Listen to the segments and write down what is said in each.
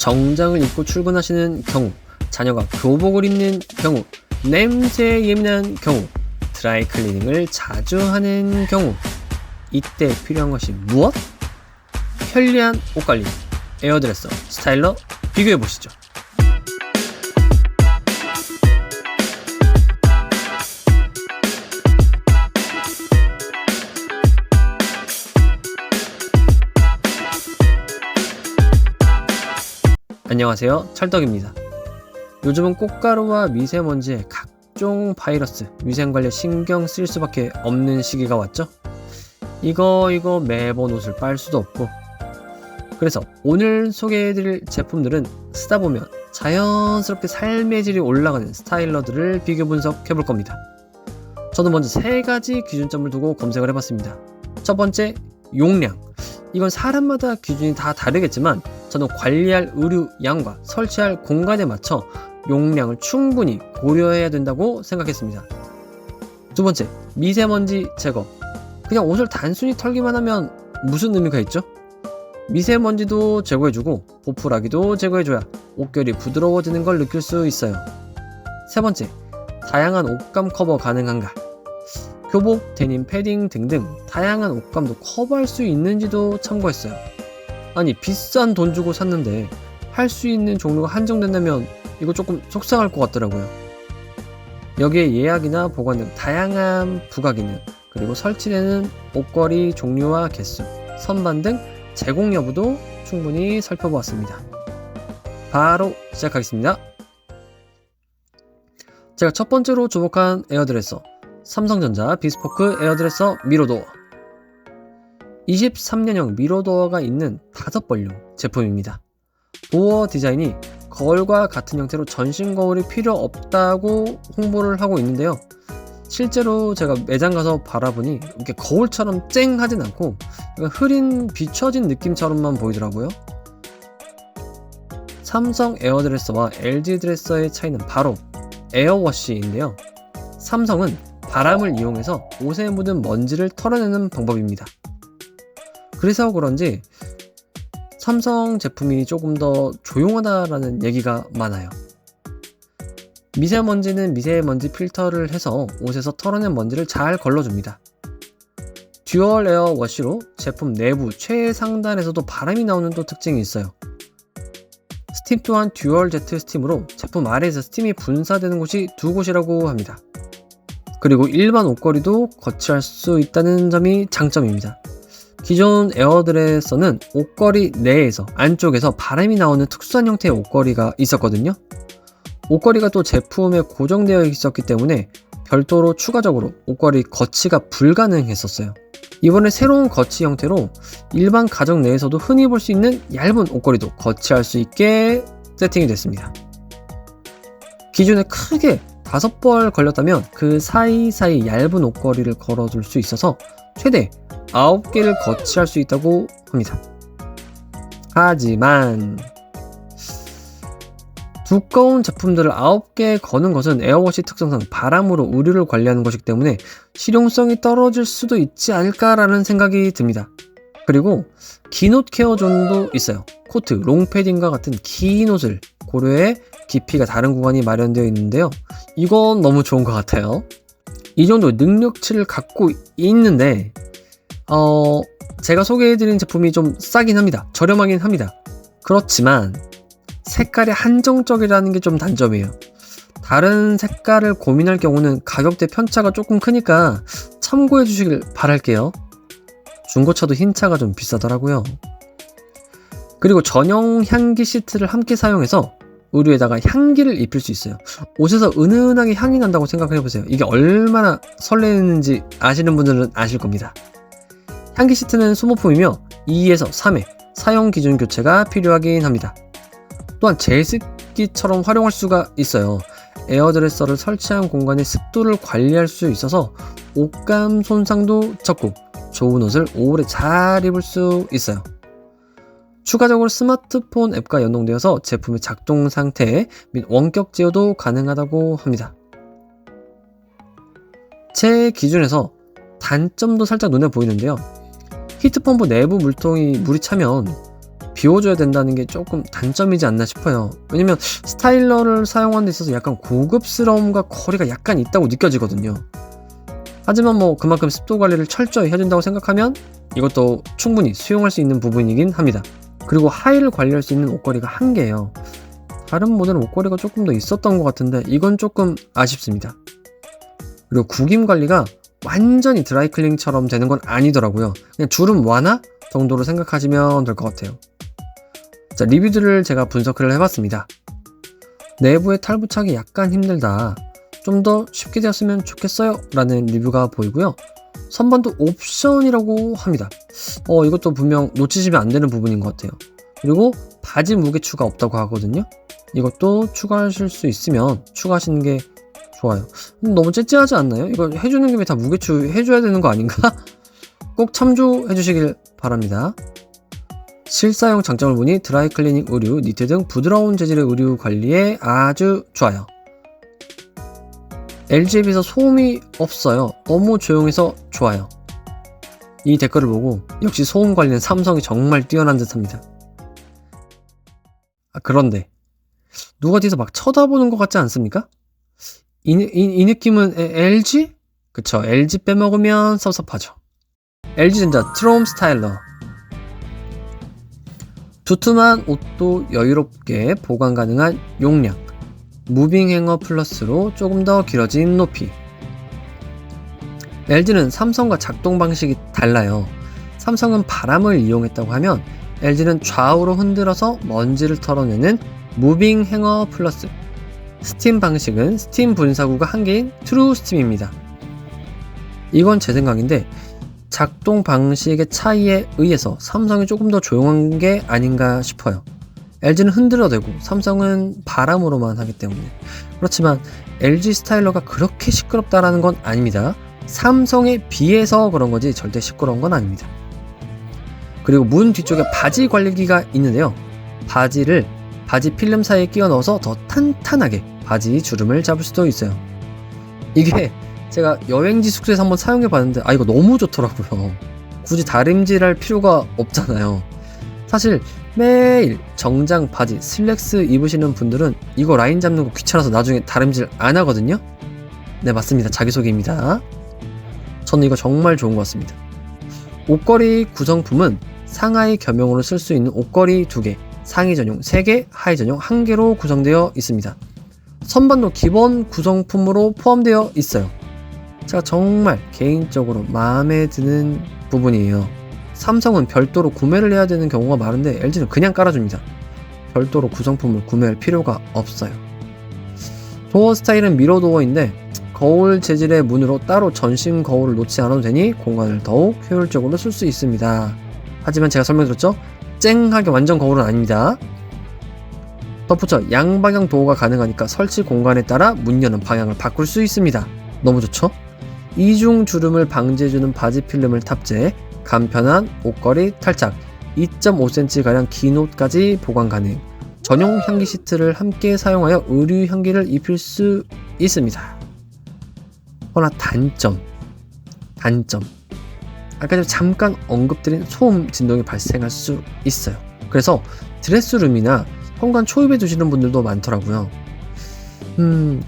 정장을 입고 출근하시는 경우, 자녀가 교복을 입는 경우, 냄새에 예민한 경우, 드라이 클리닝을 자주 하는 경우, 이때 필요한 것이 무엇? 편리한 옷관리, 에어드레서, 스타일러 비교해보시죠. 안녕하세요, 찰떡입니다. 요즘은 꽃가루와 미세먼지에 각종 바이러스, 위생관리에 신경 쓸 수밖에 없는 시기가 왔죠. 이거 매번 옷을 빨 수도 없고, 그래서 오늘 소개해드릴 제품들은 쓰다 보면 자연스럽게 삶의 질이 올라가는 스타일러들을 비교 분석해볼 겁니다. 저는 먼저 3가지 기준점을 두고 검색을 해봤습니다. 첫 번째, 용량. 이건 사람마다 기준이 다 다르겠지만 저는 관리할 의류 양과 설치할 공간에 맞춰 용량을 충분히 고려해야 된다고 생각했습니다. 두 번째, 미세먼지 제거. 그냥 옷을 단순히 털기만 하면 무슨 의미가 있죠? 미세먼지도 제거해주고 보풀하기도 제거해줘야 옷결이 부드러워지는 걸 느낄 수 있어요. 세 번째, 다양한 옷감 커버 가능한가? 교복, 데님, 패딩 등등 다양한 옷감도 커버할 수 있는지도 참고했어요. 아니, 비싼 돈 주고 샀는데 할 수 있는 종류가 한정된다면 이거 조금 속상할 것 같더라고요. 여기에 예약이나 보관 등 다양한 부가 기능, 그리고 설치되는 옷걸이 종류와 개수, 선반 등 제공 여부도 충분히 살펴보았습니다. 바로 시작하겠습니다. 제가 첫 번째로 주목한 에어드레서, 삼성전자 비스포크 에어드레서 미러도어. 23년형 미러도어가 있는 5벌용 제품입니다. 도어 디자인이 거울과 같은 형태로 전신 거울이 필요 없다고 홍보를 하고 있는데요. 실제로 제가 매장 가서 바라보니 이렇게 거울처럼 쨍 하진 않고 흐린 비춰진 느낌처럼만 보이더라고요. 삼성 에어드레서와 LG 드레서의 차이는 바로 에어워시인데요. 삼성은 바람을 이용해서 옷에 묻은 먼지를 털어내는 방법입니다. 그래서 그런지 삼성 제품이 조금 더 조용하다라는 얘기가 많아요. 미세먼지는 미세먼지 필터를 해서 옷에서 털어낸 먼지를 잘 걸러줍니다. 듀얼 에어 워시로 제품 내부 최상단에서도 바람이 나오는 또 특징이 있어요. 스팀 또한 듀얼 제트 스팀으로 제품 아래에서 스팀이 분사되는 곳이 2곳이라고 합니다. 그리고 일반 옷걸이도 거치할 수 있다는 점이 장점입니다. 기존 에어드레서는 옷걸이 내에서 안쪽에서 바람이 나오는 특수한 형태의 옷걸이가 있었거든요. 옷걸이가 또 제품에 고정되어 있었기 때문에 별도로 추가적으로 옷걸이 거치가 불가능했었어요. 이번에 새로운 거치 형태로 일반 가정 내에서도 흔히 볼 수 있는 얇은 옷걸이도 거치할 수 있게 세팅이 됐습니다. 기존에 크게 5벌 걸렸다면 그 사이사이 얇은 옷걸이를 걸어줄 수 있어서 최대 9개를 거치할 수 있다고 합니다. 하지만 두꺼운 제품들을 9개 거는 것은 에어워시 특성상 바람으로 의류를 관리하는 것이기 때문에 실용성이 떨어질 수도 있지 않을까라는 생각이 듭니다. 그리고 긴 옷 케어 존도 있어요. 코트, 롱패딩과 같은 긴 옷을 고려해 깊이가 다른 구간이 마련되어 있는데요. 이건 너무 좋은 것 같아요. 이 정도 능력치를 갖고 있는데 제가 소개해드린 제품이 좀 싸긴 합니다. 저렴하긴 합니다. 그렇지만 색깔이 한정적이라는 게 좀 단점이에요. 다른 색깔을 고민할 경우는 가격대 편차가 조금 크니까 참고해 주시길 바랄게요. 중고차도 흰차가 좀 비싸더라고요. 그리고 전용 향기 시트를 함께 사용해서 의류에다가 향기를 입힐 수 있어요. 옷에서 은은하게 향이 난다고 생각을 해보세요. 이게 얼마나 설레는지 아시는 분들은 아실 겁니다. 향기 시트는 소모품이며 2에서 3회 사용 기준 교체가 필요하긴 합니다. 또한 제습기처럼 활용할 수가 있어요. 에어드레서를 설치한 공간의 습도를 관리할 수 있어서 옷감 손상도 적고 좋은 옷을 오래 잘 입을 수 있어요. 추가적으로 스마트폰 앱과 연동되어서 제품의 작동 상태 및 원격 제어도 가능하다고 합니다. 제 기준에서 단점도 살짝 눈에 보이는데요. 히트펌프 내부 물통이 물이 차면 비워줘야 된다는 게 조금 단점이지 않나 싶어요. 왜냐면 스타일러를 사용하는 데 있어서 약간 고급스러움과 거리가 약간 있다고 느껴지거든요. 하지만 뭐 그만큼 습도 관리를 철저히 해준다고 생각하면 이것도 충분히 수용할 수 있는 부분이긴 합니다. 그리고 하의를 관리할 수 있는 옷걸이가 한 개예요. 다른 모델은 옷걸이가 조금 더 있었던 것 같은데 이건 조금 아쉽습니다. 그리고 구김 관리가 완전히 드라이클닝처럼 되는 건 아니더라고요. 그냥 주름 완화 정도로 생각하시면 될 것 같아요. 자, 리뷰들을 제가 분석을 해봤습니다. 내부에 탈부착이 약간 힘들다, 좀 더 쉽게 되었으면 좋겠어요 라는 리뷰가 보이고요. 선반도 옵션이라고 합니다. 이것도 분명 놓치시면 안 되는 부분인 것 같아요. 그리고 바지 무게 추가 없다고 하거든요. 이것도 추가하실 수 있으면 추가하시는 게 좋아요. 너무 째째하지 않나요? 이거 해주는 김에 다 무게추 해줘야 되는 거 아닌가? 꼭 참조해 주시길 바랍니다. 실사용 장점을 보니 드라이클리닝 의류, 니트 등 부드러운 재질의 의류 관리에 아주 좋아요. LG에 비해서 소음이 없어요. 너무 조용해서 좋아요. 이 댓글을 보고 역시 소음 관리는 삼성이 정말 뛰어난 듯합니다. 그런데 누가 뒤에서 막 쳐다보는 것 같지 않습니까? 이 느낌은 LG? 그쵸, LG 빼먹으면 섭섭하죠. LG전자 트롬 스타일러. 두툼한 옷도 여유롭게 보관 가능한 용량, 무빙 행어 플러스로 조금 더 길어진 높이. LG는 삼성과 작동 방식이 달라요. 삼성은 바람을 이용했다고 하면 LG는 좌우로 흔들어서 먼지를 털어내는 무빙 행어 플러스, 스팀 방식은 스팀 분사구가 한 개인 트루 스팀입니다. 이건 제 생각인데 작동 방식의 차이에 의해서 삼성이 조금 더 조용한 게 아닌가 싶어요. LG는 흔들어대고 삼성은 바람으로만 하기 때문에. 그렇지만 LG 스타일러가 그렇게 시끄럽다라는 건 아닙니다. 삼성에 비해서 그런 거지 절대 시끄러운 건 아닙니다. 그리고 문 뒤쪽에 바지 관리기가 있는데요. 바지를 바지 필름 사이에 끼워 넣어서 더 탄탄하게 바지 주름을 잡을 수도 있어요. 이게 제가 여행지 숙소에서 한번 사용해 봤는데 이거 너무 좋더라고요. 굳이 다림질할 필요가 없잖아요. 사실 매일 정장 바지 슬랙스 입으시는 분들은 이거 라인 잡는 거 귀찮아서 나중에 다림질 안 하거든요. 네, 맞습니다. 자기소개입니다. 저는 이거 정말 좋은 것 같습니다. 옷걸이 구성품은 상하이 겸용으로 쓸 수 있는 옷걸이 2개, 상의 전용 3개, 하의 전용 1개로 구성되어 있습니다. 선반도 기본 구성품으로 포함되어 있어요. 제가 정말 개인적으로 마음에 드는 부분이에요. 삼성은 별도로 구매를 해야 되는 경우가 많은데 LG는 그냥 깔아줍니다. 별도로 구성품을 구매할 필요가 없어요. 도어 스타일은 미러 도어인데 거울 재질의 문으로 따로 전신 거울을 놓지 않아도 되니 공간을 더욱 효율적으로 쓸 수 있습니다. 하지만 제가 설명드렸죠? 쨍하게 완전 거울은 아닙니다. 덧붙여 양방향 도어가 가능하니까 설치 공간에 따라 문 여는 방향을 바꿀 수 있습니다. 너무 좋죠? 이중 주름을 방지해주는 바지 필름을 탑재해 간편한 옷걸이 탈착, 2.5cm가량 긴 옷까지 보관 가능, 전용 향기 시트를 함께 사용하여 의류 향기를 입힐 수 있습니다. 허나 단점. 아까 전에 잠깐 언급드린 소음 진동이 발생할 수 있어요. 그래서 드레스룸이나 현관 초입에 두시는 분들도 많더라고요.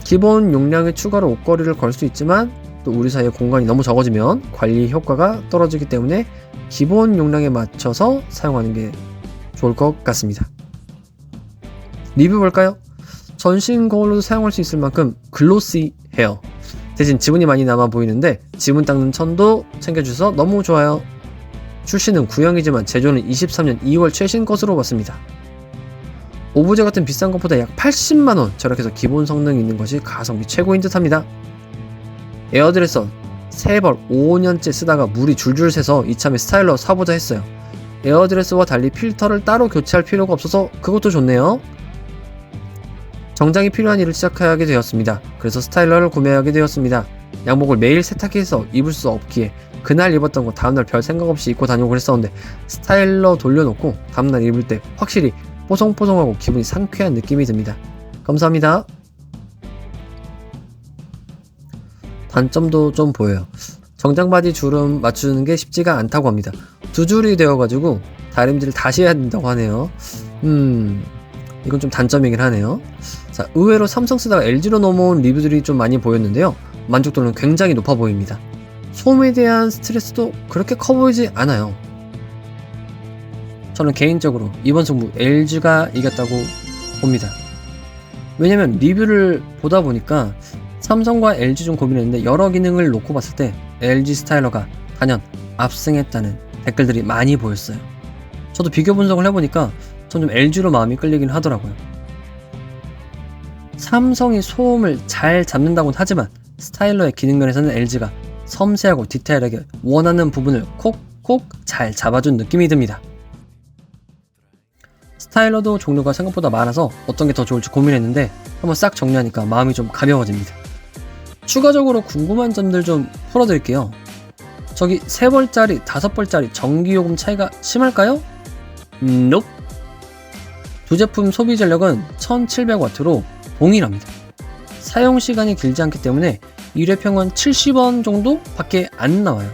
기본 용량의 추가로 옷걸이를 걸 수 있지만 또 우리 사이에 공간이 너무 적어지면 관리 효과가 떨어지기 때문에 기본 용량에 맞춰서 사용하는 게 좋을 것 같습니다. 리뷰 볼까요? 전신 거울로도 사용할 수 있을 만큼 글로시해요. 대신 지문이 많이 남아 보이는데 지문 닦는 천도 챙겨주셔서 너무 좋아요. 출시는 구형이지만 제조는 23년 2월 최신 것으로 봤습니다. 오브제 같은 비싼 것보다 약 80만원 절약해서 기본 성능이 있는 것이 가성비 최고인 듯합니다. 에어드레서 3벌 5년째 쓰다가 물이 줄줄 새서 이참에 스타일러 사보자 했어요. 에어드레스와 달리 필터를 따로 교체할 필요가 없어서 그것도 좋네요. 정장이 필요한 일을 시작하게 되었습니다. 그래서 스타일러를 구매하게 되었습니다. 양복을 매일 세탁해서 입을 수 없기에 그날 입었던 거 다음날 별 생각 없이 입고 다니고 그랬었는데 스타일러 돌려놓고 다음날 입을 때 확실히 뽀송뽀송하고 기분이 상쾌한 느낌이 듭니다. 감사합니다. 단점도 좀 보여요. 정장 바지 주름 맞추는 게 쉽지가 않다고 합니다. 두 줄이 되어가지고 다림질을 다시 해야 된다고 하네요. 이건 좀 단점이긴 하네요. 자, 의외로 삼성 쓰다가 LG로 넘어온 리뷰들이 좀 많이 보였는데요. 만족도는 굉장히 높아 보입니다. 소음에 대한 스트레스도 그렇게 커 보이지 않아요. 저는 개인적으로 이번 승부 LG가 이겼다고 봅니다. 왜냐면 리뷰를 보다 보니까 삼성과 LG 좀 고민했는데 여러 기능을 놓고 봤을 때 LG 스타일러가 단연 압승했다는 댓글들이 많이 보였어요. 저도 비교 분석을 해보니까 전 좀 LG로 마음이 끌리긴 하더라고요. 삼성이 소음을 잘 잡는다고는 하지만 스타일러의 기능면에서는 LG가 섬세하고 디테일하게 원하는 부분을 콕콕 잘 잡아준 느낌이 듭니다. 스타일러도 종류가 생각보다 많아서 어떤 게 더 좋을지 고민했는데 한번 싹 정리하니까 마음이 좀 가벼워집니다. 추가적으로 궁금한 점들 좀 풀어드릴게요. 저기 3벌짜리, 5벌짜리 전기요금 차이가 심할까요? Nope. 두 제품 소비 전력은 1700W로 동일합니다. 사용시간이 길지 않기 때문에 1회 평균 70원 정도 밖에 안 나와요.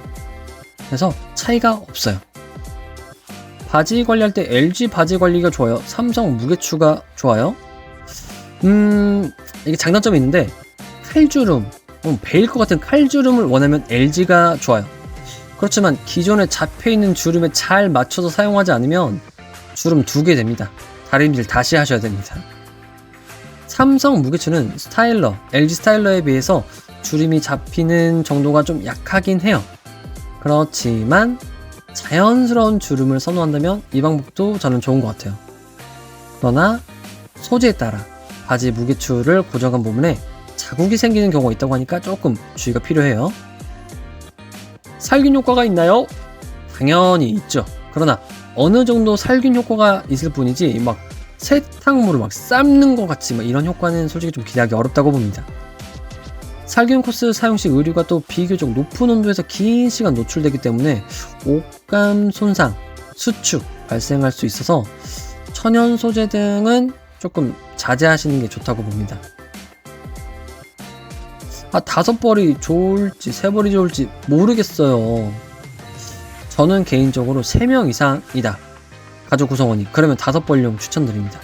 그래서 차이가 없어요. 바지 관리할 때 LG 바지 관리가 좋아요? 삼성 무게추가 좋아요? 이게 장단점이 있는데 칼주름, 베일 것 같은 칼주름을 원하면 LG가 좋아요. 그렇지만 기존에 잡혀있는 주름에 잘 맞춰서 사용하지 않으면 주름 2개 됩니다. 다림질 다시 하셔야 됩니다. 삼성 무게추는 스타일러, LG 스타일러에 비해서 주름이 잡히는 정도가 좀 약하긴 해요. 그렇지만 자연스러운 주름을 선호한다면 이 방법도 저는 좋은 것 같아요. 그러나 소재에 따라 바지 무게추를 고정한 부분에 자국이 생기는 경우가 있다고 하니까 조금 주의가 필요해요. 살균 효과가 있나요? 당연히 있죠. 그러나 어느 정도 살균 효과가 있을 뿐이지 막 세탁물을 막 삶는 것 같이 막 이런 효과는 솔직히 좀 기대하기 어렵다고 봅니다. 살균 코스 사용 시 의류가 또 비교적 높은 온도에서 긴 시간 노출되기 때문에 옷감 손상, 수축 발생할 수 있어서 천연 소재 등은 조금 자제하시는 게 좋다고 봅니다. 5벌이 좋을지 3벌이 좋을지 모르겠어요. 저는 개인적으로 3명 이상이다 가족 구성원이 그러면 5벌용 추천드립니다.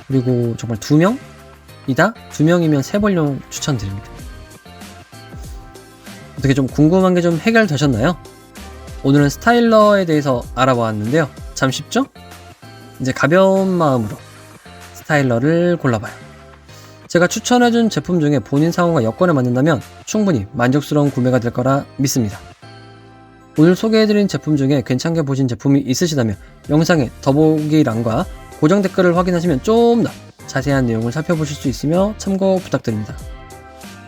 그리고 정말 2명이다? 2명이면 3벌용 추천드립니다. 어떻게 좀 궁금한 게 좀 해결되셨나요? 오늘은 스타일러에 대해서 알아보았는데요. 참 쉽죠? 이제 가벼운 마음으로 스타일러를 골라봐요. 제가 추천해준 제품 중에 본인 상황과 여건에 맞는다면 충분히 만족스러운 구매가 될 거라 믿습니다. 오늘 소개해드린 제품 중에 괜찮게 보신 제품이 있으시다면 영상의 더보기란과 고정 댓글을 확인하시면 좀 더 자세한 내용을 살펴보실 수 있으며 참고 부탁드립니다.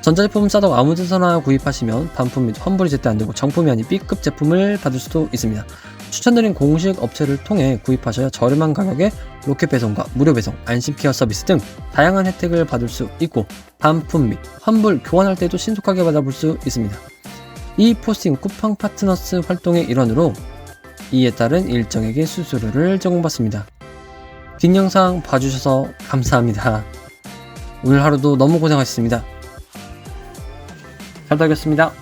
전자제품 싸도 아무데서나 구입하시면 반품 및 환불이 제때 안되고 정품이 아닌 B급 제품을 받을 수도 있습니다. 추천드린 공식 업체를 통해 구입하셔야 저렴한 가격에 로켓 배송과 무료 배송, 안심케어 서비스 등 다양한 혜택을 받을 수 있고 반품 및 환불 교환할 때도 신속하게 받아볼 수 있습니다. 이 포스팅 쿠팡 파트너스 활동의 일환으로 이에 따른 일정에게 수수료를 제공받습니다. 긴 영상 봐주셔서 감사합니다. 오늘 하루도 너무 고생하셨습니다. 잘 다녔습니다.